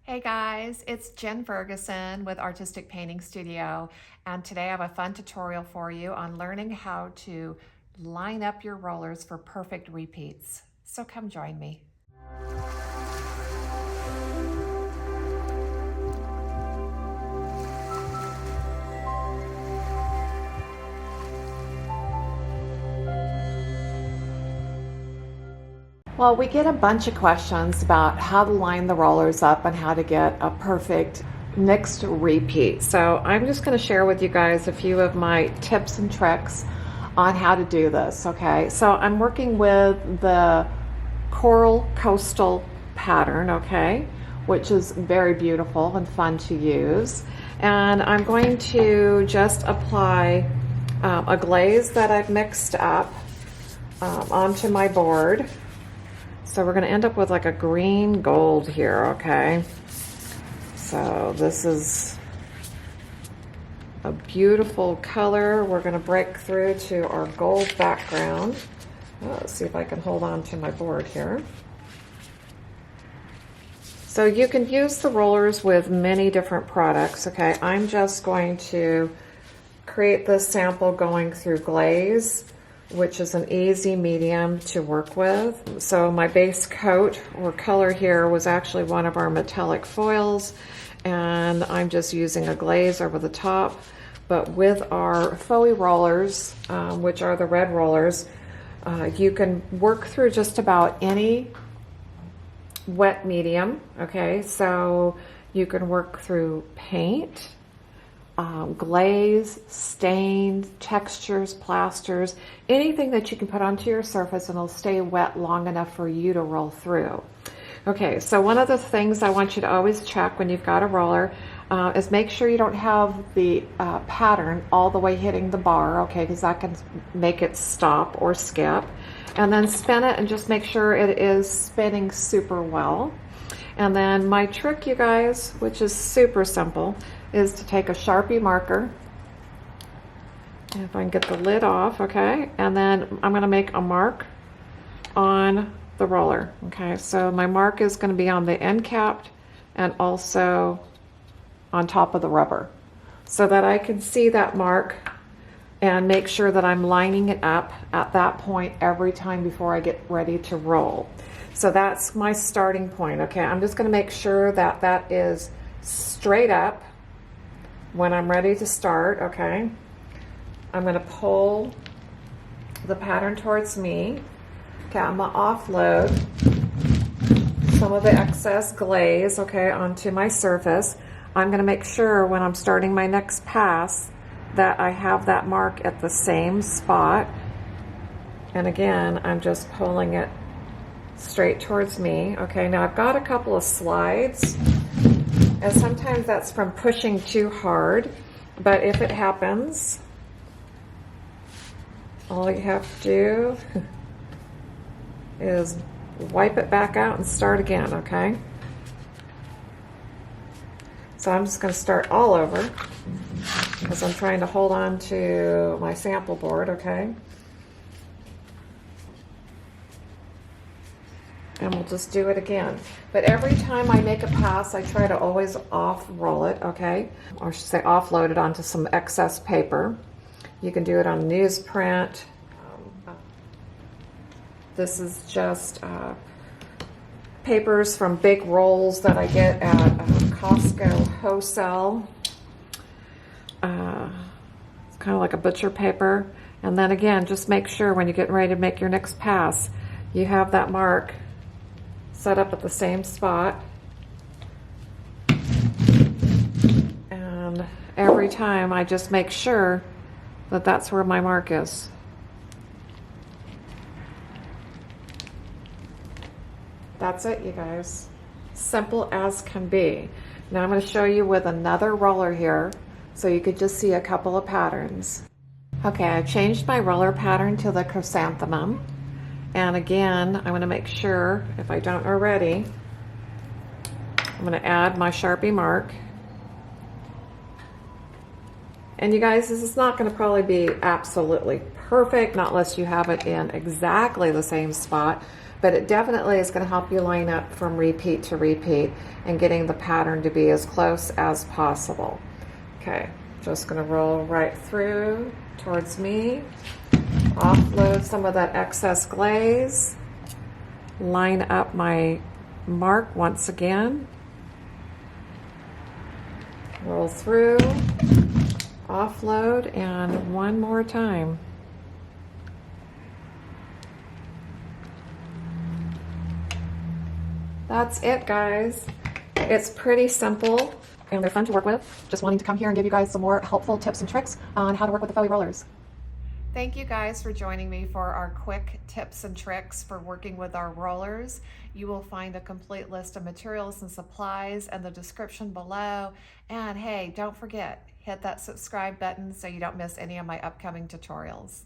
Hey guys, it's Jen Ferguson with Artistic Painting Studio, and today I have a fun tutorial for you on learning how to line up your rollers for perfect repeats. So come join me. Well, we get a bunch of questions about how to line the rollers up and how to get a perfect mixed repeat. So I'm just going to share with you guys a few of my tips and tricks on how to do this, okay? So I'm working with the Coral Coastal pattern, okay, which is very beautiful and fun to use. And I'm going to just apply a glaze that I've mixed up onto my board. So we're going to end up with like a green gold here, okay? So this is a beautiful color. We're going to break through to our gold background. Let's see if I can hold on to my board here. So you can use the rollers with many different products, okay? I'm just going to create this sample going through glaze, which is an easy medium to work with. So my base coat or color here was actually one of our metallic foils, and I'm just using a glaze over the top. But with our Fauxy rollers, which are the red rollers, you can work through just about any wet medium, okay? So you can work through paint, glaze, stains, textures, plasters, anything that you can put onto your surface and it'll stay wet long enough for you to roll through. Okay, so one of the things I want you to always check when you've got a roller is make sure you don't have the pattern all the way hitting the bar, okay, because that can make it stop or skip. And then spin it and just make sure it is spinning super well. And then my trick, you guys, which is super simple, is to take a Sharpie marker, if I can get the lid off, okay, and then I'm going to make a mark on the roller, okay. So my mark is going to be on the end cap and also on top of the rubber, so that I can see that mark and make sure that I'm lining it up at that point every time before I get ready to roll. So that's my starting point, okay. I'm just going to make sure that that is straight up when I'm ready to start, okay. I'm going to pull the pattern towards me. Okay, I'm going to offload some of the excess glaze, okay, onto my surface. I'm going to make sure when I'm starting my next pass that I have that mark at the same spot. And again, I'm just pulling it straight towards me. Okay, now I've got a couple of slides, and sometimes that's from pushing too hard, but if it happens, all you have to do is wipe it back out and start again, okay? So I'm just going to start all over because I'm trying to hold on to my sample board, okay? And we'll just do it again. But every time I make a pass, I try to always off-roll it, okay? Or I should say offload it onto some excess paper. You can do it on newsprint. This is just papers from big rolls that I get at Costco wholesale. It's kind of like a butcher paper. And then again, just make sure when you're getting ready to make your next pass, you have that mark set up at the same spot. And every time I just make sure that that's where my mark is. That's it, you guys. Simple as can be. Now I'm going to show you with another roller here so you could just see a couple of patterns. Okay, I changed my roller pattern to the chrysanthemum. And again, I'm going to make sure, if I don't already, I'm going to add my Sharpie mark. And you guys, this is not going to probably be absolutely perfect, not unless you have it in exactly the same spot. but it definitely is going to help you line up from repeat to repeat and getting the pattern to be as close as possible. Okay, just going to roll right through towards me, offload some of that excess glaze, line up my mark once again, roll through, offload, and one more time. That's it, guys. It's pretty simple and they're fun to work with. Just wanting to come here and give you guys some more helpful tips and tricks on how to work with the Fauxy rollers. Thank you guys for joining me for our quick tips and tricks for working with our rollers. You will find a complete list of materials and supplies in the description below. And hey, don't forget, hit that subscribe button so you don't miss any of my upcoming tutorials.